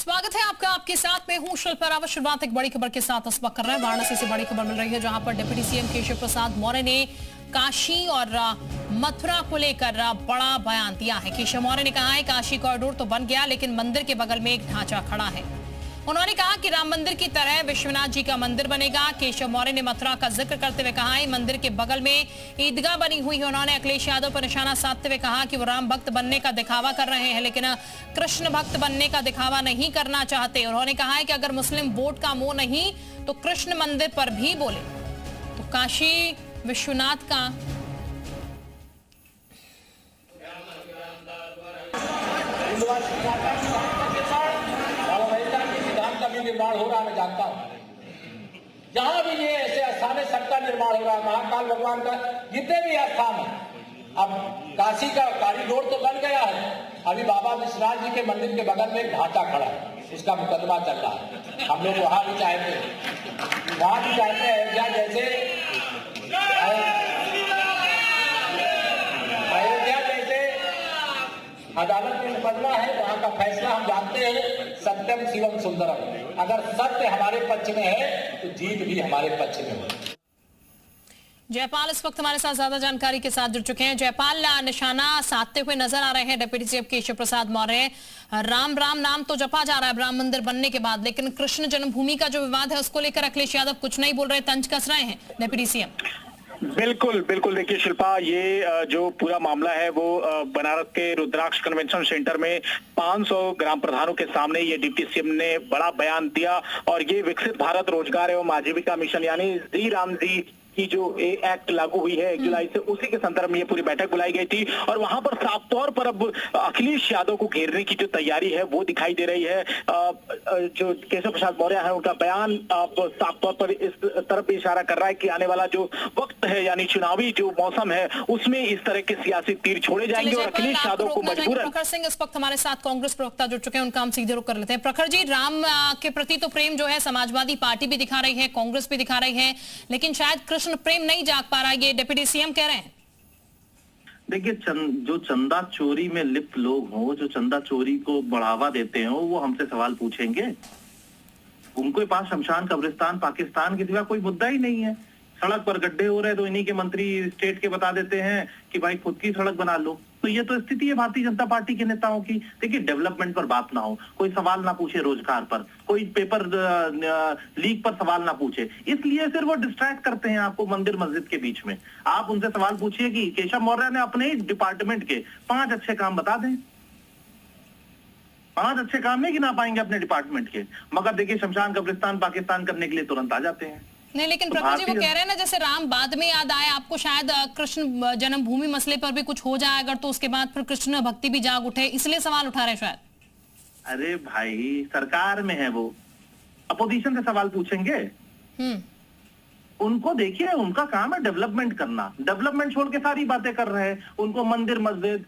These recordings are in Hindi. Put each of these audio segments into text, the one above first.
स्वागत है आपका। आपके साथ में हूं शिल्पा रावत। शुरुआत एक बड़ी खबर के साथ इस वक्त कर रहे हैं। वाराणसी से बड़ी खबर मिल रही है, जहां पर डिप्टी सीएम केशव प्रसाद मौर्य ने काशी और मथुरा को लेकर बड़ा बयान दिया है। केशव मौर्य ने कहा है काशी कॉरिडोर तो बन गया, लेकिन मंदिर के बगल में एक ढांचा खड़ा है। उन्होंने कहा कि राम मंदिर की तरह विश्वनाथ जी का मंदिर बनेगा। केशव मौर्य ने मथुरा का जिक्र करते हुए कहा है मंदिर के बगल में ईदगाह बनी हुई है। उन्होंने अखिलेश यादव पर निशाना साधते हुए कहा कि वो राम भक्त बनने का दिखावा कर रहे हैं, लेकिन कृष्ण भक्त बनने का दिखावा नहीं करना चाहते। उन्होंने कहा है कि अगर मुस्लिम वोट का मोह नहीं तो कृष्ण मंदिर पर भी बोले। तो काशी विश्वनाथ का निर्माण हो रहा है, मैं जानता हूं। जहां भी ये ऐसे स्थान है, सबका निर्माण हो रहा है। महाकाल भगवान का जितने भी स्थान है, अब काशी का कॉरिडोर तो बन गया है। अभी बाबा विश्वनाथ जी के मंदिर के बगल में एक ढांचा खड़ा है, उसका मुकदमा चल रहा है। हम लोग वहां भी चाहते हैं, अयोध्या जैसे अदालत में मुकदमा है, वहां का फैसला हम जानते हैं, सत्यम शिवम सुंदरम। अगर सत्य हमारे पक्ष में है तो जीत भी हमारे पक्ष में है। जयपाल इस वक्त हमारे साथ ज्यादा जानकारी के साथ जुड़ चुके हैं। जयपाल, निशाना साधते हुए नजर आ रहे हैं डिप्टी सीएम केशव प्रसाद मौर्य। राम राम नाम तो जपा जा रहा है राम मंदिर बनने के बाद, लेकिन कृष्ण जन्मभूमि का जो विवाद है उसको लेकर अखिलेश यादव कुछ नहीं बोल रहे, तंज कस रहे हैं डिप्टी सीएम। बिल्कुल बिल्कुल। देखिए शिल्पा, ये जो पूरा मामला है वो बनारस के रुद्राक्ष कन्वेंशन सेंटर में 500 ग्राम प्रधानों के सामने ये डिप्टी सीएम ने बड़ा बयान दिया। और ये विकसित भारत रोजगार एवं आजीविका मिशन यानी श्री राम जी की जो एक्ट लागू हुई है 1 जुलाई से, उसी के संदर्भ में ये पूरी बैठक बुलाई गई थी। और वहां पर साफ तौर पर अब अखिलेश यादव को घेरने की जो तैयारी है वो दिखाई दे रही है। जो केशव प्रसाद मौर्य है उनका बयान साफ तौर पर इस तरफ इशारा कर रहा है कि आने वाला जो वक्त है यानी चुनावी जो मौसम है उसमें इस तरह के सियासी तीर छोड़े जाएंगे और अखिलेश यादव को मजबूरन। प्रखर सिंह इस वक्त हमारे साथ कांग्रेस प्रवक्ता जुड़ चुके हैं, उनका हम सीधे रुख कर लेते हैं। प्रखर जी, राम के प्रति तो प्रेम जो है समाजवादी पार्टी भी दिखा रही है, कांग्रेस भी दिखा रही है, लेकिन शायद कृष्ण प्रेम नहीं जाग पा रहा, ये डिप्टी सीएम कह रहे हैं। देखिए, जो चंदा चोरी में लिप्त लोग हों, जो चंदा चोरी को बढ़ावा देते हो, वो हमसे सवाल पूछेंगे। उनके पास शमशान कब्रिस्तान पाकिस्तान के सिवा कोई मुद्दा ही नहीं है। सड़क पर गड्ढे हो रहे तो इन्हीं के मंत्री स्टेट के बता देते हैं कि भाई खुद की सड़क बना लो। तो ये तो स्थिति है भारतीय जनता पार्टी के नेताओं की। देखिए, डेवलपमेंट पर बात ना हो, कोई सवाल ना पूछे रोजगार पर, कोई पेपर लीक पर सवाल ना पूछे, इसलिए फिर वो डिस्ट्रैक्ट करते हैं आपको मंदिर मस्जिद के बीच में। आप उनसे सवाल पूछिए कि केशव मौर्य ने अपने ही डिपार्टमेंट के 5 अच्छे काम बता दें। 5 अच्छे काम नहीं गिना पाएंगे अपने डिपार्टमेंट के, मगर देखिए शमशान कब्रिस्तान पाकिस्तान करने के लिए तुरंत आ जाते हैं। नहीं, लेकिन प्रखर जी वो कह रहे हैं ना, जैसे राम बाद में याद आए आपको, शायद कृष्ण जन्मभूमि मसले पर भी कुछ हो जाए अगर, तो उसके बाद फिर कृष्ण भक्ति भी जाग उठे, इसलिए सवाल उठा रहे हैं शायद। अरे भाई, सरकार में है वो, अपोजिशन से सवाल पूछेंगे। उनको देखिए, उनका काम है डेवलपमेंट करना। डेवलपमेंट छोड़ के सारी बातें कर रहे हैं। उनको मंदिर मस्जिद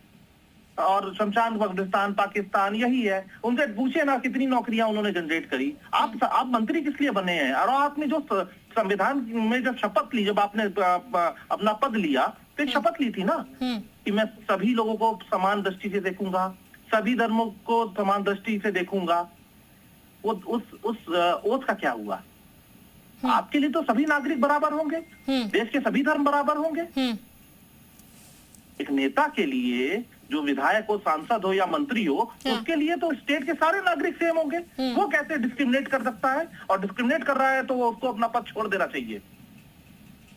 और शमशान कब्रिस्तान पाकिस्तान यही है। उनसे पूछे ना कितनी नौकरियां उन्होंने जनरेट करी। आप मंत्री किस लिए बने हैं? और आपने जो संविधान में जब शपथ ली, जब आपने अपना पद लिया तो एक शपथ ली थी ना कि मैं सभी लोगों को समान दृष्टि से देखूंगा, सभी धर्मों को समान दृष्टि से देखूंगा। वो उस ओथ का क्या हुआ? आपके लिए तो सभी नागरिक बराबर होंगे, देश के सभी धर्म बराबर होंगे। एक नेता के लिए, जो विधायक हो, सांसद हो या मंत्री हो, उसके लिए तो स्टेट के सारे नागरिक सेम होंगे। वो कैसे डिस्क्रिमिनेट कर सकता है? और डिस्क्रिमिनेट कर रहा है तो उसको अपना पद छोड़ देना चाहिए,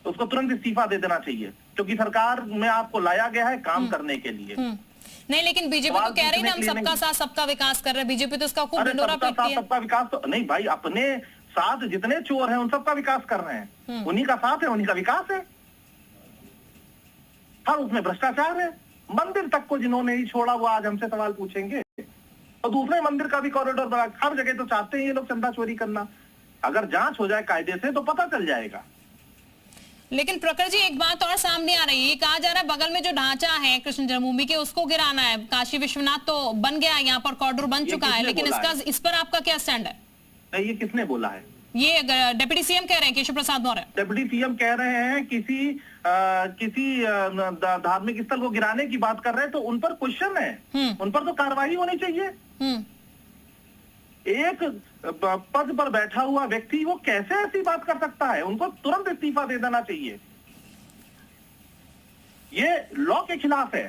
उसको तुरंत इस्तीफा दे देना चाहिए, क्योंकि सरकार में आपको लाया गया है काम करने के लिए। नहीं, लेकिन बीजेपी तो कह रही है हम सबका साथ सबका विकास कर रहे हैं। बीजेपी तो इसका खूब ढिंढोरा पीटती है। सबका विकास तो नहीं भाई, अपने साथ जितने चोर हैं उन सबका विकास कर रहे हैं। उन्हीं का साथ है, उन्हीं का विकास है। हर उसमें भ्रष्टाचार है। मंदिर तक को जिन्होंने ही छोड़ा वो आज हमसे सवाल पूछेंगे। और दूसरे मंदिर का भी कॉरिडोर बना, हर जगह तो चाहते हैं ये लोग चंदा चोरी करना। अगर जांच हो जाए कायदे से तो पता चल जाएगा। लेकिन प्रखर जी, एक बात और सामने आ रही है, ये कहा जा रहा है बगल में जो ढांचा है कृष्ण जन्मभूमि के उसको गिराना है। काशी विश्वनाथ तो बन गया, यहाँ पर कॉरिडोर बन चुका है, लेकिन इस पर आपका क्या स्टैंड है? ये किसने बोला है? ये डिप्टी सीएम कह रहे हैं, केशव प्रसाद मौर्य। डिप्टी सीएम कह रहे हैं किसी धार्मिक स्थल को गिराने की बात कर रहे हैं, तो उन पर क्वेश्चन है, उन पर तो कार्रवाई होनी चाहिए। एक पद पर बैठा हुआ व्यक्ति वो कैसे ऐसी बात कर सकता है? उनको तुरंत इस्तीफा दे देना चाहिए। ये लॉ के खिलाफ है,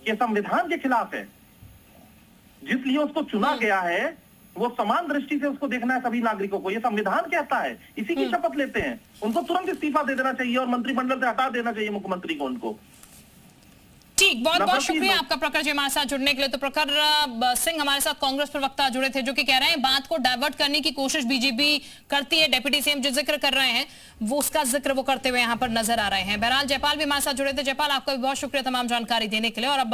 ये संविधान के खिलाफ है। जिसलिए उसको चुना गया है वो समान दृष्टि से उसको देखना है सभी नागरिकों को, ये संविधान कहता है। इसी की शपथ लेते हैं, उनको तुरंत इस्तीफा दे देना चाहिए और मंत्रिमंडल से हटा देना चाहिए मुख्यमंत्री को उनको। ठीक, बहुत बहुत शुक्रिया आपका प्रखर जी हमारे साथ जुड़ने के लिए। तो प्रखर सिंह हमारे साथ कांग्रेस प्रवक्ता जुड़े थे, जो कि कह रहे हैं बात को डाइवर्ट करने की कोशिश बीजेपी करती है। डिप्टी सीएम जो जिक्र कर रहे हैं वो उसका जिक्र वो करते हुए यहाँ पर नजर आ रहे हैं। बहरहाल जयपाल भी हमारे साथ जुड़े थे। जयपाल, आपका भी बहुत शुक्रिया तमाम जानकारी देने के लिए। और अब